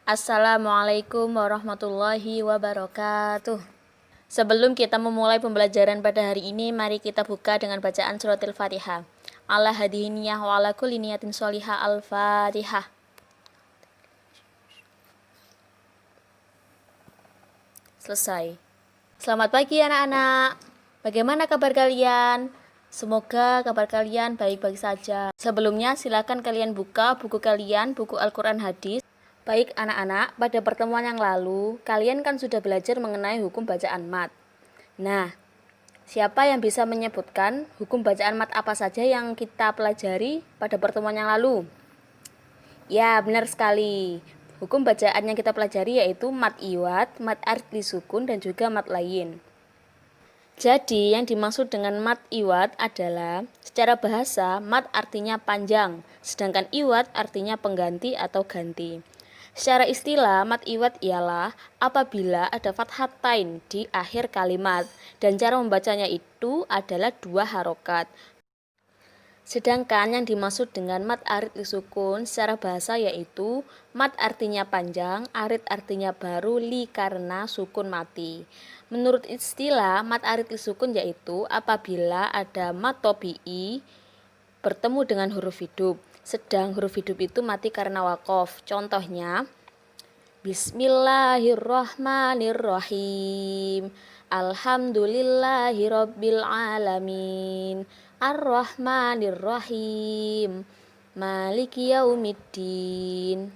Assalamualaikum warahmatullahi wabarakatuh. Sebelum kita memulai pembelajaran pada hari ini, mari kita buka dengan bacaan surat Al-Fatihah. Ala hadiniyah wa ala kulli niyatin sholihah. Al-Fatihah. Selesai. Selamat pagi anak-anak. Bagaimana kabar kalian? Semoga kabar kalian baik-baik saja. Sebelumnya silakan kalian buka buku kalian, buku Al-Quran Hadis. Baik anak-anak, pada pertemuan yang lalu, kalian kan sudah belajar mengenai hukum bacaan mat. Nah, siapa yang bisa menyebutkan hukum bacaan mat apa saja yang kita pelajari pada pertemuan yang lalu? Ya, benar sekali. Hukum bacaan yang kita pelajari yaitu mat iwad, mat arti sukun, dan juga mat lain. Jadi, yang dimaksud dengan mat iwad adalah secara bahasa, mat artinya panjang, sedangkan iwad artinya pengganti atau ganti. Secara istilah, mat iwad ialah apabila ada fathatain di akhir kalimat dan cara membacanya itu adalah 2 harokat. Sedangkan yang dimaksud dengan mat arid sukun secara bahasa yaitu mat artinya panjang, arid artinya baru, li karena sukun mati. Menurut istilah, mat arid sukun yaitu apabila ada mat tobi'i bertemu dengan huruf hidup. Sedang huruf hidup itu mati karena wakof. Contohnya, Bismillahirrahmanirrahim. Alhamdulillahirabbil alamin. Ar-Rahmanir-Rahim. Maliki yaumiddin.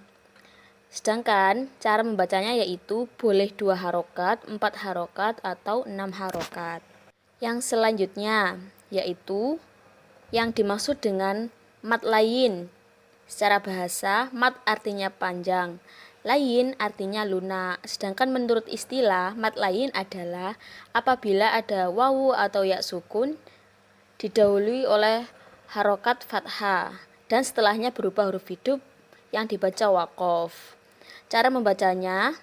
Sedangkan cara membacanya yaitu boleh 2 harokat, 4 harokat, atau 6 harokat. Yang selanjutnya yaitu yang dimaksud dengan mat lain. Secara bahasa, mat artinya panjang, lain artinya lunak. Sedangkan menurut istilah, mat lain adalah apabila ada wawu atau ya sukun didahului oleh harokat fathah dan setelahnya berubah huruf hidup yang dibaca wakof. Cara membacanya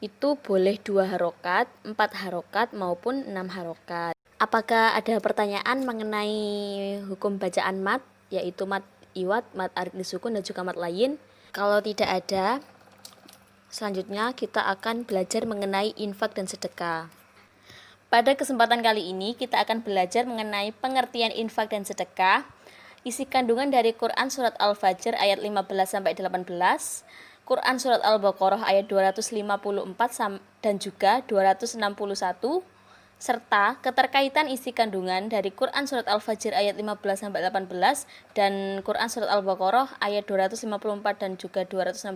itu boleh 2 harokat, 4 harokat, maupun 6 harokat. Apakah ada pertanyaan mengenai hukum bacaan mat, yaitu mat iwad, mat arid sukun, dan juga mat lain? Kalau tidak ada, selanjutnya kita akan belajar mengenai infak dan sedekah. Pada kesempatan kali ini kita akan belajar mengenai pengertian infak dan sedekah, isi kandungan dari Quran Surat Al-Fajr ayat 15-18, Quran Surat Al-Baqarah ayat 254 dan juga 261, serta keterkaitan isi kandungan dari Quran Surat Al-Fajr ayat 15-18 dan Quran Surat Al-Baqarah ayat 254 dan juga 261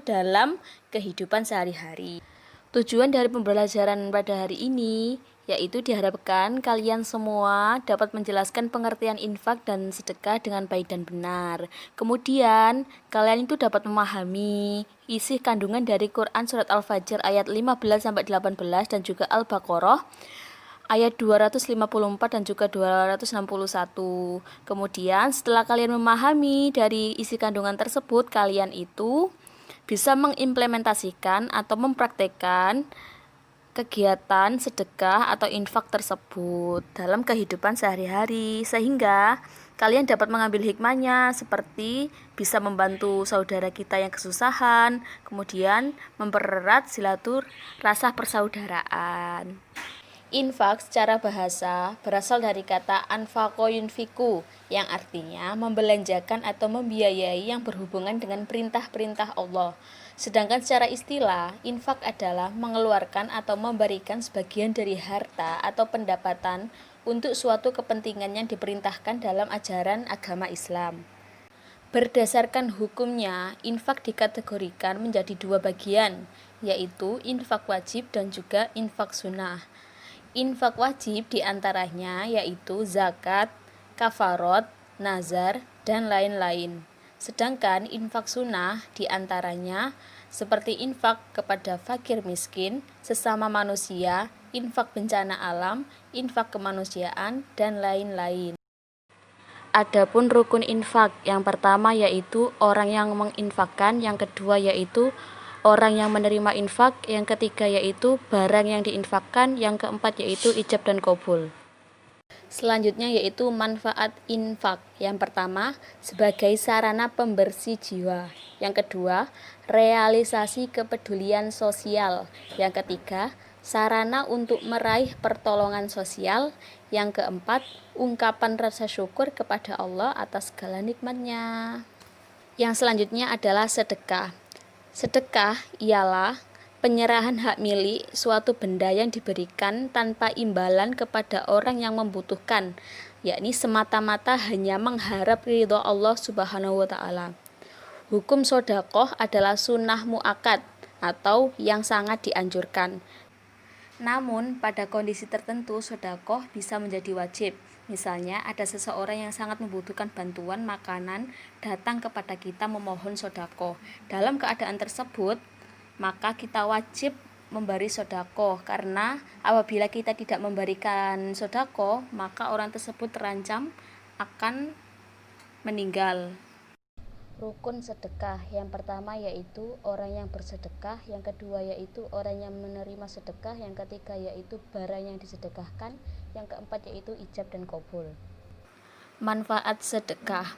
dalam kehidupan sehari-hari. Tujuan dari pembelajaran pada hari ini yaitu diharapkan kalian semua dapat menjelaskan pengertian infak dan sedekah dengan baik dan benar. Kemudian, kalian itu dapat memahami isi kandungan dari Quran Surat Al-Fajr ayat 15-18 dan juga Al-Baqarah ayat 254 dan juga 261. Kemudian, setelah kalian memahami dari isi kandungan tersebut, kalian itu bisa mengimplementasikan atau mempraktekkan kegiatan sedekah atau infak tersebut dalam kehidupan sehari-hari, sehingga kalian dapat mengambil hikmahnya seperti bisa membantu saudara kita yang kesusahan, kemudian mempererat rasa persaudaraan. Infak secara bahasa berasal dari kata anfaqo yunfiku yang artinya membelanjakan atau membiayai yang berhubungan dengan perintah-perintah Allah. Sedangkan secara istilah, infak adalah mengeluarkan atau memberikan sebagian dari harta atau pendapatan untuk suatu kepentingan yang diperintahkan dalam ajaran agama Islam. Berdasarkan hukumnya, infak dikategorikan menjadi 2 bagian, yaitu infak wajib dan juga infak sunnah. Infak wajib diantaranya yaitu zakat, kafarot, nazar, dan lain-lain. Sedangkan infak sunnah diantaranya seperti infak kepada fakir miskin, sesama manusia, infak bencana alam, infak kemanusiaan, dan lain-lain. Adapun rukun infak, yang pertama yaitu orang yang menginfakkan, yang kedua yaitu orang yang menerima infak, yang ketiga yaitu barang yang diinfakkan, yang keempat yaitu ijab dan qabul. Selanjutnya yaitu manfaat infak. Yang pertama, sebagai sarana pembersih jiwa. Yang kedua, realisasi kepedulian sosial. Yang ketiga, sarana untuk meraih pertolongan sosial. Yang keempat, ungkapan rasa syukur kepada Allah atas segala nikmatnya. Yang selanjutnya adalah sedekah. Sedekah ialah penyerahan hak milik suatu benda yang diberikan tanpa imbalan kepada orang yang membutuhkan, yakni semata-mata hanya mengharap ridho Allah Subhanahu wa Ta'ala. Hukum sodakoh adalah sunnah mu'akad atau yang sangat dianjurkan. Namun, pada kondisi tertentu, sodakoh bisa menjadi wajib. Misalnya, ada seseorang yang sangat membutuhkan bantuan makanan datang kepada kita memohon sodakoh. Dalam keadaan tersebut, maka kita wajib memberi sodakoh, karena apabila kita tidak memberikan sodakoh, maka orang tersebut terancam akan meninggal. Rukun sedekah yang pertama yaitu orang yang bersedekah, yang kedua yaitu orang yang menerima sedekah, yang ketiga yaitu barang yang disedekahkan, yang keempat yaitu ijab dan qabul. Manfaat sedekah.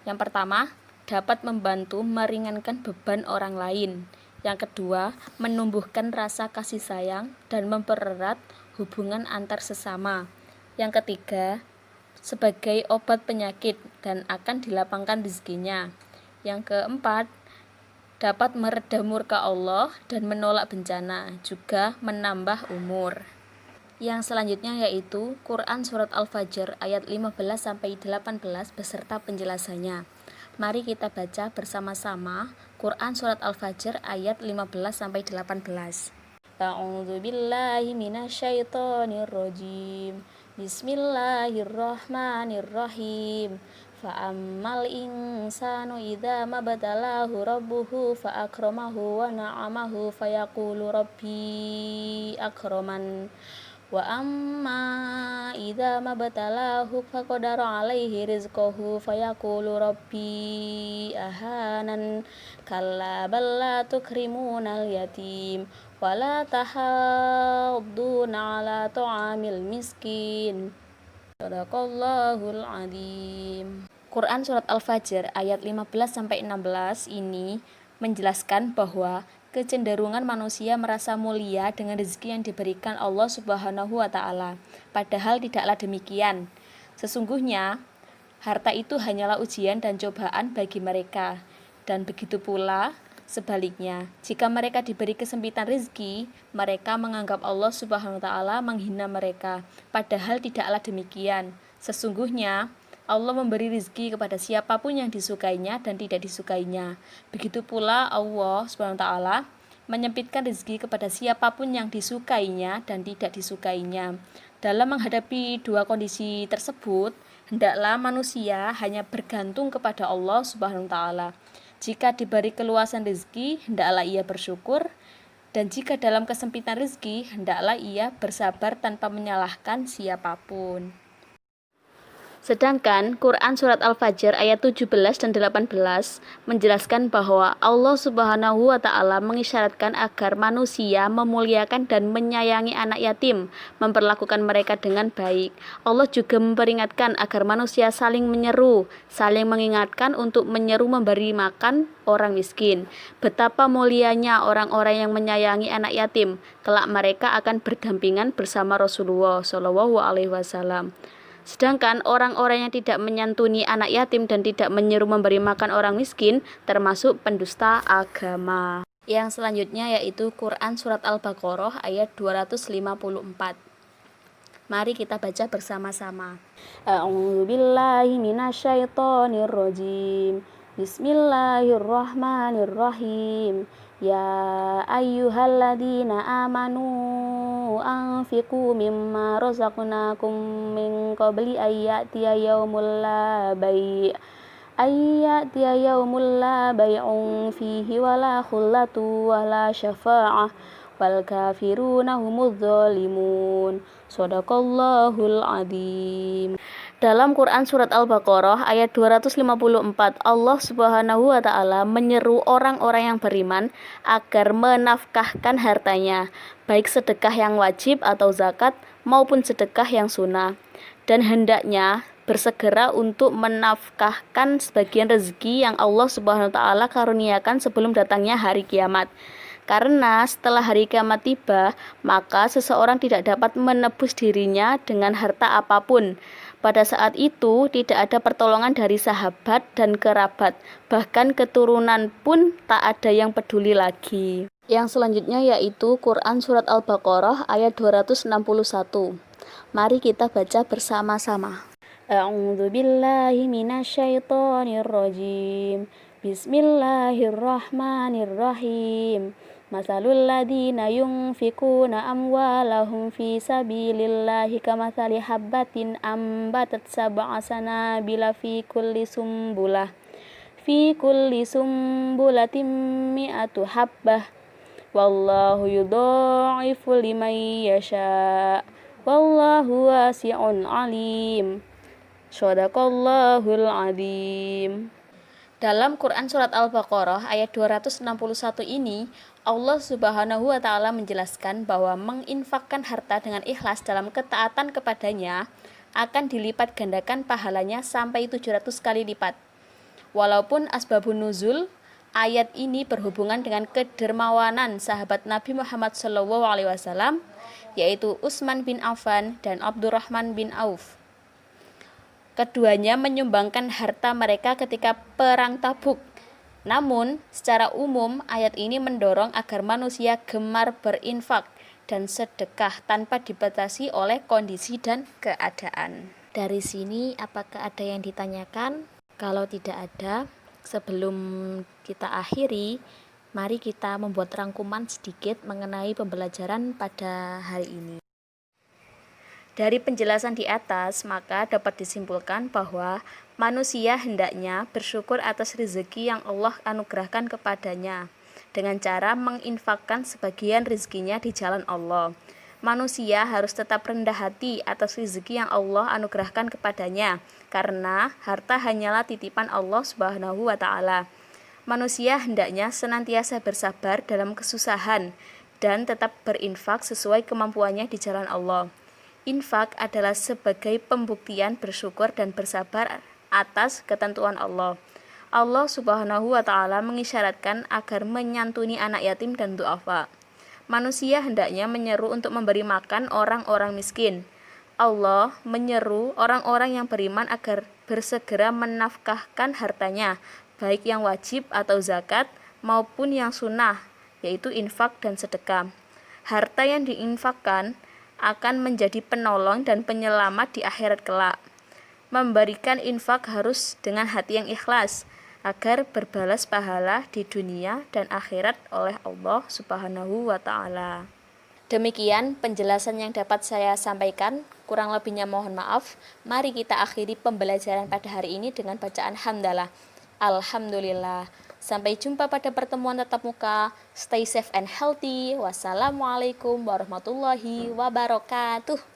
Yang pertama, dapat membantu meringankan beban orang lain. Yang kedua, menumbuhkan rasa kasih sayang dan mempererat hubungan antar sesama. Yang ketiga, sebagai obat penyakit dan akan dilapangkan rezekinya. Yang keempat, dapat meredam murka Allah dan menolak bencana, juga menambah umur. Yang selanjutnya yaitu Quran Surat Al-Fajr ayat 15-18 beserta penjelasannya. Mari kita baca bersama-sama Quran Surat Al-Fajr ayat 15-18. A'udzu billahi minasyaitonir rajim. Bismillahirrahmanirrahim. Fa'ammal insanu idza mabtalahu rabbuhu fa'akramahu wa na'amahu fayaqulu rabbi akraman. Wa amma idza mabtalahu faqadara alaihi rizqahu fayaqulu rabbi ahanan. Kalla bal la tukrimunal yatim wala tahadduna ala ta'amil miskin. Shadaqallahul adzim. Quran Surat Al-Fajr ayat 15-16 ini menjelaskan bahwa kecenderungan manusia merasa mulia dengan rezeki yang diberikan Allah Subhanahu wa Ta'ala. Padahal tidaklah demikian. Sesungguhnya harta itu hanyalah ujian dan cobaan bagi mereka. Dan begitu pula sebaliknya, jika mereka diberi kesempitan rezeki, mereka menganggap Allah Subhanahu wa Ta'ala menghina mereka. Padahal tidaklah demikian. Sesungguhnya Allah memberi rezeki kepada siapapun yang disukainya dan tidak disukainya. Begitu pula Allah Subhanahu wa Ta'ala menyempitkan rezeki kepada siapapun yang disukainya dan tidak disukainya. Dalam menghadapi dua kondisi tersebut, hendaklah manusia hanya bergantung kepada Allah Subhanahu wa Ta'ala. Jika diberi keluasan rezeki, hendaklah ia bersyukur, dan jika dalam kesempitan rezeki, hendaklah ia bersabar tanpa menyalahkan siapapun. Sedangkan Quran Surat Al-Fajr ayat 17 dan 18 menjelaskan bahwa Allah Subhanahu wa Ta'ala mengisyaratkan agar manusia memuliakan dan menyayangi anak yatim, memperlakukan mereka dengan baik. Allah juga memperingatkan agar manusia saling menyeru, saling mengingatkan untuk menyeru memberi makan orang miskin. Betapa mulianya orang-orang yang menyayangi anak yatim, kelak mereka akan berdampingan bersama Rasulullah SAW. Sedangkan orang-orang yang tidak menyantuni anak yatim dan tidak menyeru memberi makan orang miskin termasuk pendusta agama. Yang selanjutnya yaitu Quran Surat Al-Baqarah ayat 254. Mari kita baca bersama-sama. A'udzu billahi minasyaitonir rajim. Bismillahirrahmanirrahim. Ya ayyuhalladzina amanu anfiqu mimma razaqnakum min qabli ayyatiya yaumul la bay'un fihi wala khullatu wala syafa'ah wal kafiruna humudz zalimun. Shadaqallahul adzim. Dalam Quran Surat Al-Baqarah ayat 254, Allah Subhanahu wa Ta'ala menyeru orang-orang yang beriman agar menafkahkan hartanya, baik sedekah yang wajib atau zakat maupun sedekah yang sunnah, dan hendaknya bersegera untuk menafkahkan sebagian rezeki yang Allah Subhanahu wa taala karuniakan sebelum datangnya hari kiamat. Karena setelah hari kiamat tiba, maka seseorang tidak dapat menebus dirinya dengan harta apapun. Pada saat itu tidak ada pertolongan dari sahabat dan kerabat, bahkan keturunan pun tak ada yang peduli lagi. Yang selanjutnya yaitu Quran Surat Al-Baqarah ayat 261. Mari kita baca bersama-sama. A'udzu billahi minasyaitonir rajim. Bismillahirrahmanirrahim. Masalul ladzina yunfikuna amwalahum fi sabilillahi kamathali habbatin ambatat sab'a sanabila fi kulli sumbulatin mi'atu habbah. Wallahu yudha'ifu liman yasha'. Wallahu wasi'un alim. Shadaqallahul adzim. Dalam Quran Surat Al-Baqarah ayat 261 ini, Allah Subhanahu wa taala menjelaskan bahwa menginfakkan harta dengan ikhlas dalam ketaatan kepadanya akan dilipat gandakan pahalanya sampai 700 kali lipat. Walaupun asbabun nuzul ayat ini berhubungan dengan kedermawanan sahabat Nabi Muhammad SAW, yaitu Utsman bin Affan dan Abdurrahman bin Auf. Keduanya menyumbangkan harta mereka ketika perang Tabuk. Namun, secara umum ayat ini mendorong agar manusia gemar berinfak dan sedekah tanpa dibatasi oleh kondisi dan keadaan. Dari sini, apakah ada yang ditanyakan? Kalau tidak ada, sebelum kita akhiri, mari kita membuat rangkuman sedikit mengenai pembelajaran pada hari ini. Dari penjelasan di atas, maka dapat disimpulkan bahwa manusia hendaknya bersyukur atas rezeki yang Allah anugerahkan kepadanya dengan cara menginfakkan sebagian rezekinya di jalan Allah. Manusia harus tetap rendah hati atas rezeki yang Allah anugerahkan kepadanya, karena harta hanyalah titipan Allah Subhanahu wa taala. Manusia hendaknya senantiasa bersabar dalam kesusahan dan tetap berinfak sesuai kemampuannya di jalan Allah. Infak adalah sebagai pembuktian bersyukur dan bersabar atas ketentuan Allah. Allah Subhanahu wa taala mengisyaratkan agar menyantuni anak yatim dan du'afa. Manusia hendaknya menyeru untuk memberi makan orang-orang miskin. Allah menyeru orang-orang yang beriman agar bersegera menafkahkan hartanya, baik yang wajib atau zakat maupun yang sunnah, yaitu infak dan sedekah. Harta yang diinfakkan akan menjadi penolong dan penyelamat di akhirat kelak. Memberikan infak harus dengan hati yang ikhlas agar berbalas pahala di dunia dan akhirat oleh Allah Subhanahu wa taala. Demikian penjelasan yang dapat saya sampaikan, kurang lebihnya mohon maaf. Mari kita akhiri pembelajaran pada hari ini dengan bacaan hamdalah. Alhamdulillah. Sampai jumpa pada pertemuan tatap muka. Stay safe and healthy. Wassalamualaikum warahmatullahi wabarakatuh.